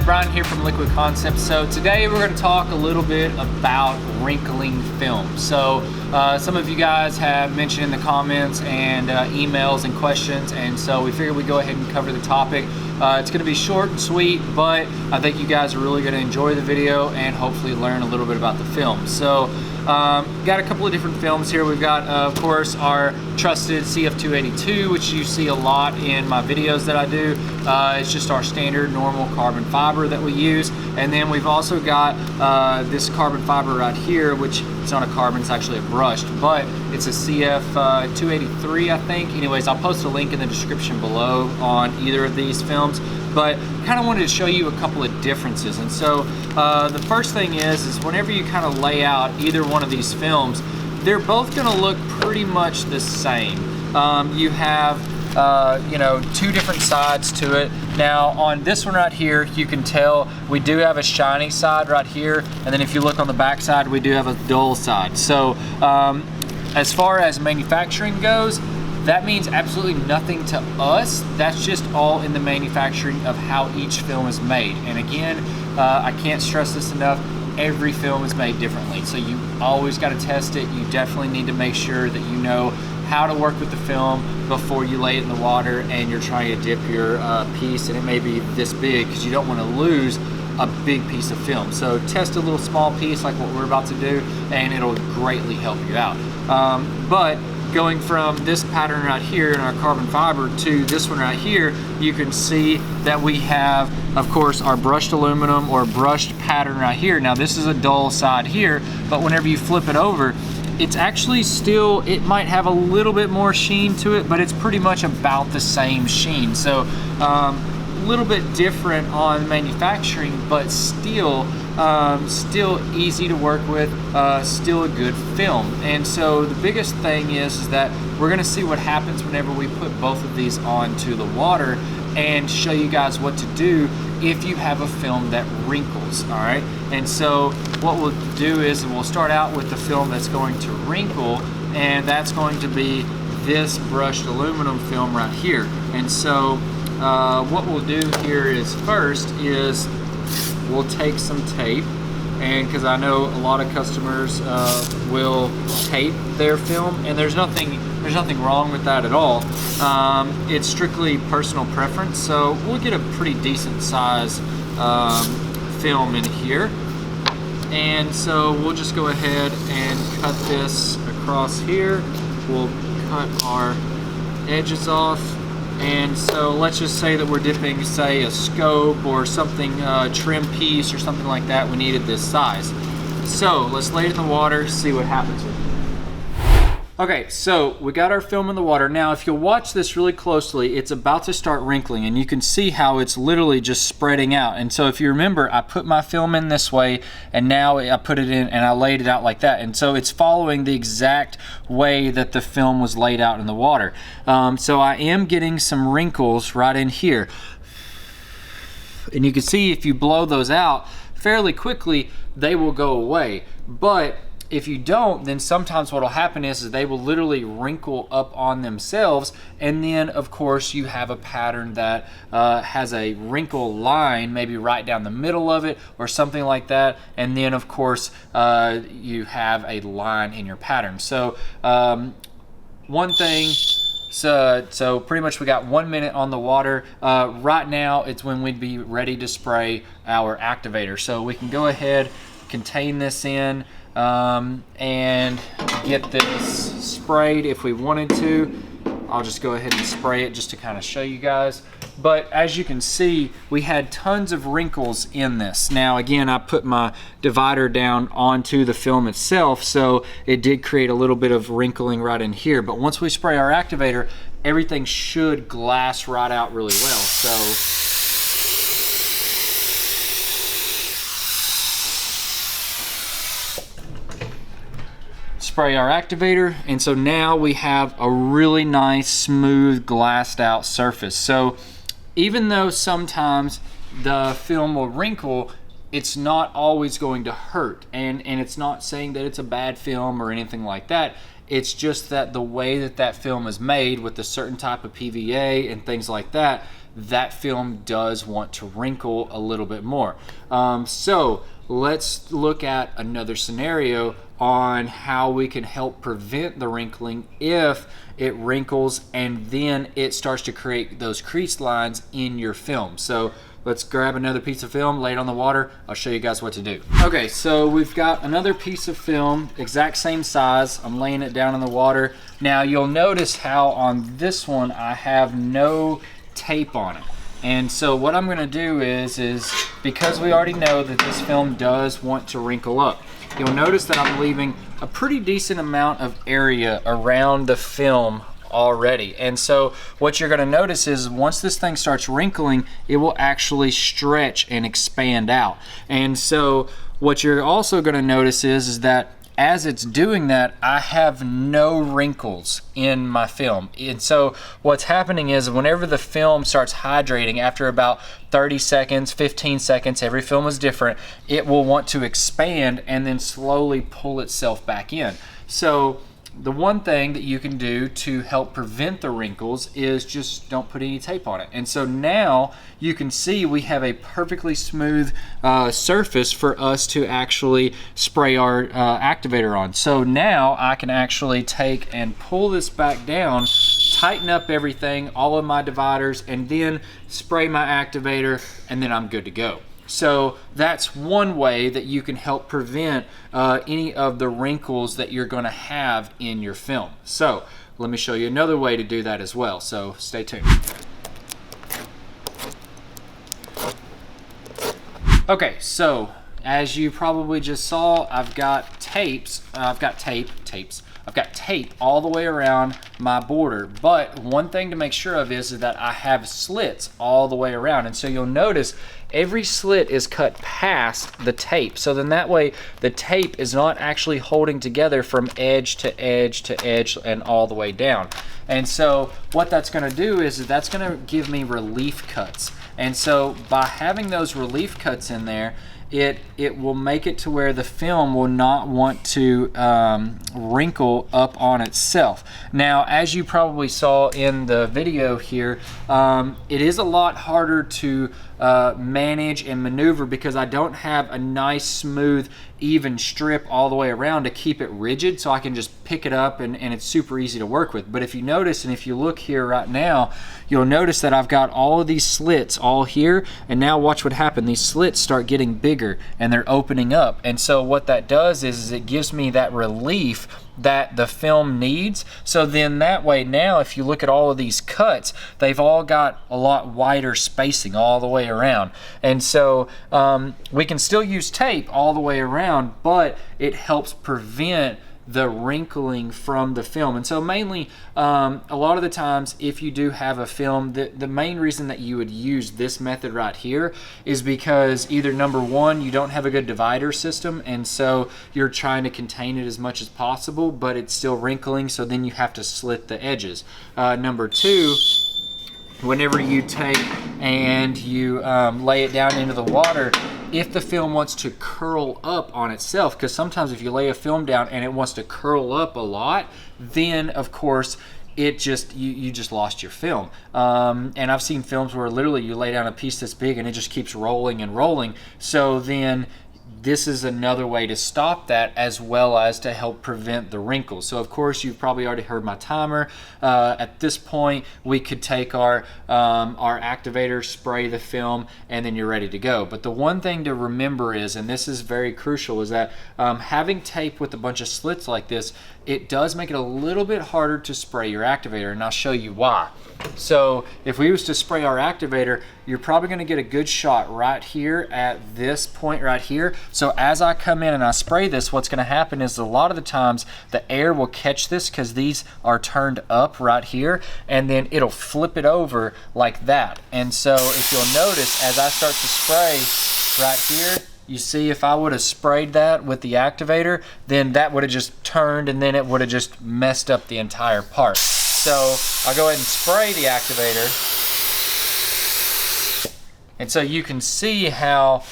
Bryan here from Liquid Concepts. So today we're going to talk a little bit about wrinkling film. So some of you guys have mentioned in the comments and emails and questions, and so we figured we'd go ahead and cover the topic. It's going to be short and sweet, but I think you guys are really going to enjoy the video and hopefully learn a little bit about the film. So got a couple of different films here. We've got of course our trusted CF282, which you see a lot in my videos that I do. It's just our standard normal carbon fiber that we use, and then we've also got this carbon fiber right here, which it's not a carbon, it's actually a brushed, but it's a CF283 I think. Anyways, I'll post a link in the description below on either of these films, but kind of wanted to show you a couple of differences. And so the first thing is whenever you kind of lay out either one of these films, they're both going to look pretty much the same. You have you know, two different sides to it. Now on this one right here, you can tell we do have a shiny side right here, and then if you look on the back side, we do have a dull side. So as far as manufacturing goes, that means absolutely nothing to us. That's just all in the manufacturing of how each film is made. And again, I can't stress this enough, every film is made differently. So you always got to test it. You definitely need to make sure that you know how to work with the film before you lay it in the water and you're trying to dip your piece, and it may be this big because you don't want to lose a big piece of film. So test a little small piece like what we're about to do, and it'll greatly help you out. But going from this pattern right here in our carbon fiber to this one right here, you can see that we have, of course, our brushed aluminum or brushed pattern right here. Now this is a dull side here, but whenever you flip it over, it's actually still, it might have a little bit more sheen to it, but it's pretty much about the same sheen. So a little bit different on manufacturing, but still easy to work with, still a good film. And so the biggest thing is that we're gonna see what happens whenever we put both of these onto the water and show you guys what to do if you have a film that wrinkles, all right? And so what we'll do is we'll start out with the film that's going to wrinkle, and that's going to be this brushed aluminum film right here. And so what we'll do here is first is we'll take some tape, and because I know a lot of customers will tape their film, and there's nothing wrong with that at all. It's strictly personal preference, so we'll get a pretty decent size film in here, and so we'll just go ahead and cut this across here. We'll cut our edges off. And so let's just say that we're dipping, say, a scope or something, trim piece or something like that. We needed this size. So let's lay it in the water, see what happens with it. Okay, so we got our film in the water. Now, if you'll watch this really closely, it's about to start wrinkling, and you can see how it's literally just spreading out. And so if you remember, I put my film in this way, and now I put it in and I laid it out like that. And so it's following the exact way that the film was laid out in the water. So I am getting some wrinkles right in here. And you can see if you blow those out fairly quickly, they will go away. But if you don't, then sometimes what will happen is they will literally wrinkle up on themselves, and then of course you have a pattern that has a wrinkle line maybe right down the middle of it or something like that, and then of course you have a line in your pattern. So one thing, so pretty much we got 1 minute on the water. Right now it's when we'd be ready to spray our activator. So we can go ahead, contain this in, and get this sprayed if we wanted to. I'll just go ahead and spray it just to kind of show you guys. But as you can see, we had tons of wrinkles in this. Now again, I put my divider down onto the film itself, so it did create a little bit of wrinkling right in here. But once we spray our activator, everything should glass right out really well. So spray our activator, and so now we have a really nice smooth glassed out surface. So even though sometimes the film will wrinkle, it's not always going to hurt, and it's not saying that it's a bad film or anything like that. It's just that the way that that film is made with a certain type of PVA and things like that, that film does want to wrinkle a little bit more. So let's look at another scenario on how we can help prevent the wrinkling if it wrinkles and then it starts to create those crease lines in your film. So let's grab another piece of film, lay it on the water. I'll show you guys what to do. Okay, so we've got another piece of film, exact same size. I'm laying it down in the water. Now you'll notice how on this one I have no tape on it. And so what I'm gonna do is because we already know that this film does want to wrinkle up, you'll notice that I'm leaving a pretty decent amount of area around the film already. And so what you're going to notice is once this thing starts wrinkling, it will actually stretch and expand out. And so what you're also going to notice is that as it's doing that, I have no wrinkles in my film. And so what's happening is whenever the film starts hydrating, after about 30 seconds, 15 seconds, every film is different, it will want to expand and then slowly pull itself back in. So the one thing that you can do to help prevent the wrinkles is just don't put any tape on it. And so now you can see we have a perfectly smooth surface for us to actually spray our activator on. So now I can actually take and pull this back down, tighten up everything, all of my dividers, and then spray my activator, and then I'm good to go. So that's one way that you can help prevent any of the wrinkles that you're going to have in your film. So let me show you another way to do that as well. So stay tuned. Okay, so as you probably just saw, I've got tape all the way around my border. But one thing to make sure of is that I have slits all the way around. And so you'll notice every slit is cut past the tape. So then that way the tape is not actually holding together from edge to edge to edge and all the way down. And so what that's gonna do is that's gonna give me relief cuts. And so by having those relief cuts in there, it will make it to where the film will not want to wrinkle up on itself. Now, as you probably saw in the video here, it is a lot harder to manage and maneuver because I don't have a nice, smooth, even strip all the way around to keep it rigid, so I can just pick it up and it's super easy to work with. But if you notice, and if you look here right now, you'll notice that I've got all of these slits all here, and now watch what happened. These slits start getting bigger and they're opening up. And so what that does is it gives me that relief that the film needs. So then that way now, if you look at all of these cuts, they've all got a lot wider spacing all the way around. And so we can still use tape all the way around, but it helps prevent the wrinkling from the film. And so mainly a lot of the times if you do have a film, the main reason that you would use this method right here is because either number one, you don't have a good divider system and so you're trying to contain it as much as possible, but it's still wrinkling, so then you have to slit the edges. Number two, whenever you take and you lay it down into the water, if the film wants to curl up on itself, because sometimes if you lay a film down and it wants to curl up a lot, then of course it just you just lost your film. And I've seen films where literally you lay down a piece this big and it just keeps rolling and rolling. So then this is another way to stop that, as well as to help prevent the wrinkles. So of course you've probably already heard my timer. At this point we could take our activator, spray the film, and then you're ready to go. But the one thing to remember is, and this is very crucial, is that having tape with a bunch of slits like this, it does make it a little bit harder to spray your activator, and I'll show you why. So if we was to spray our activator, you're probably going to get a good shot right here at this point right here. So as I come in and I spray this, what's going to happen is a lot of the times the air will catch this because these are turned up right here, and then it'll flip it over like that. And so if you'll notice, as I start to spray right here, you see if I would have sprayed that with the activator, then that would have just turned and then it would have just messed up the entire part. So I'll go ahead and spray the activator. And so you can see how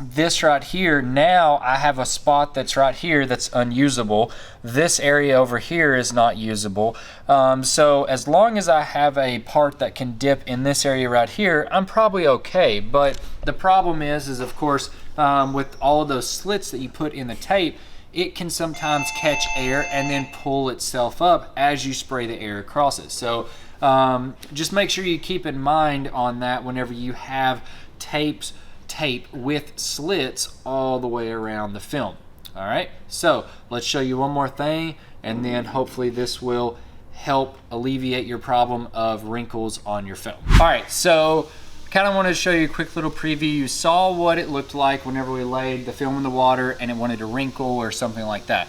this right here, now I have a spot that's right here that's unusable. This area over here is not usable. So as long as I have a part that can dip in this area right here, I'm probably okay. But the problem is of course, with all of those slits that you put in the tape, it can sometimes catch air and then pull itself up as you spray the air across it. So just make sure you keep in mind on that whenever you have tape with slits all the way around the film. All right, so let's show you one more thing, and then hopefully this will help alleviate your problem of wrinkles on your film. All right, so kind of wanted to show you a quick little preview. You saw what it looked like whenever we laid the film in the water and it wanted to wrinkle or something like that.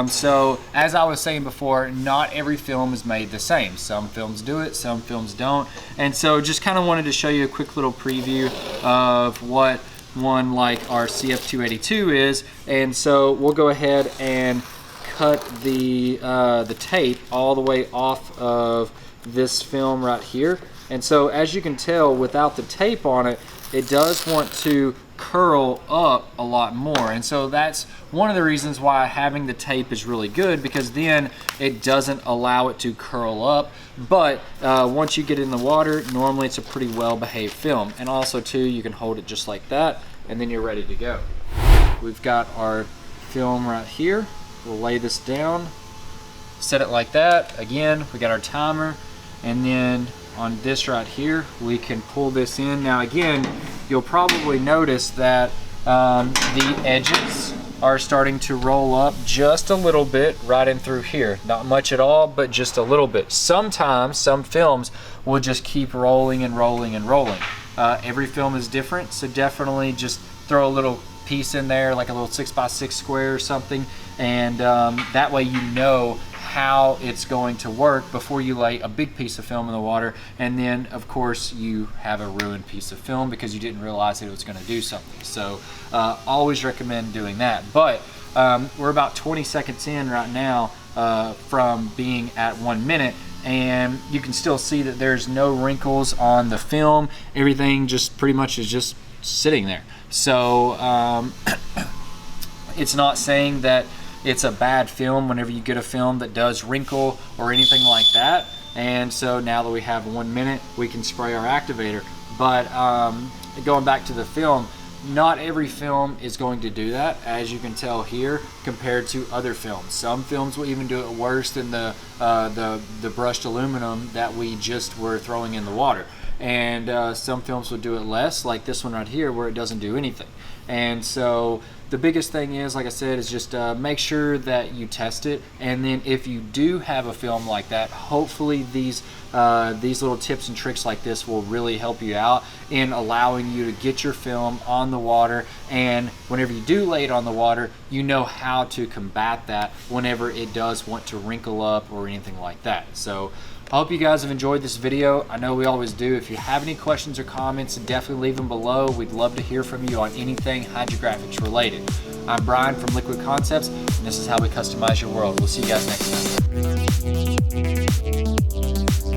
So as I was saying before, not every film is made the same. Some films do it, some films don't. And so just kind of wanted to show you a quick little preview of what one like our CF282 is. And so we'll go ahead and cut the tape all the way off of this film right here. And so as you can tell, without the tape on it, it does want to curl up a lot more. And so that's one of the reasons why having the tape is really good, because then it doesn't allow it to curl up. But once you get it in the water, normally it's a pretty well behaved film. And also too, you can hold it just like that and then you're ready to go. We've got our film right here. We'll lay this down, set it like that. Again, we got our timer, and then on this right here, we can pull this in. Now again, you'll probably notice that the edges are starting to roll up just a little bit right in through here. Not much at all, but just a little bit. Sometimes some films will just keep rolling and rolling and rolling. Every film is different, so definitely just throw a little piece in there, like a little 6x6 square or something, and that way you know how it's going to work before you lay a big piece of film in the water, and then of course you have a ruined piece of film because you didn't realize that it was going to do something. So always recommend doing that. But we're about 20 seconds in right now from being at 1 minute, and you can still see that there's no wrinkles on the film. Everything just pretty much is just sitting there. So it's not saying that it's a bad film whenever you get a film that does wrinkle or anything like that. And so now that we have 1 minute, we can spray our activator. But going back to the film, not every film is going to do that, as you can tell here, compared to other films. Some films will even do it worse than the brushed aluminum that we just were throwing in the water. And some films will do it less, like this one right here, where it doesn't do anything. And so the biggest thing is, like I said, is just make sure that you test it. And then if you do have a film like that, hopefully these little tips and tricks like this will really help you out in allowing you to get your film on the water. And whenever you do lay it on the water, you know how to combat that whenever it does want to wrinkle up or anything like that. So I hope you guys have enjoyed this video. I know we always do. If you have any questions or comments, definitely leave them below. We'd love to hear from you on anything hydrographics related. I'm Brian from Liquid Concepts, and this is how we customize your world. We'll see you guys next time.